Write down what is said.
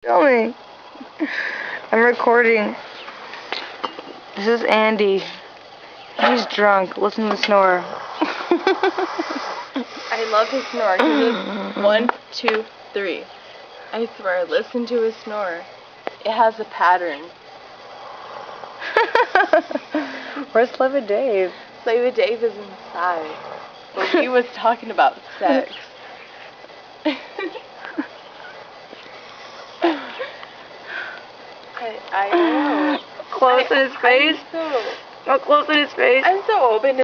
Filming. I'm recording. This is Andy. He's drunk. Listen to the snore. I love his snore because it's 1, 2, 3. I swear, listen to his snore. It has a pattern. Where's Slava Dave? Slava Dave is inside. But he was talking about sex. I know. Close in his face? Close in his face? I'm so open to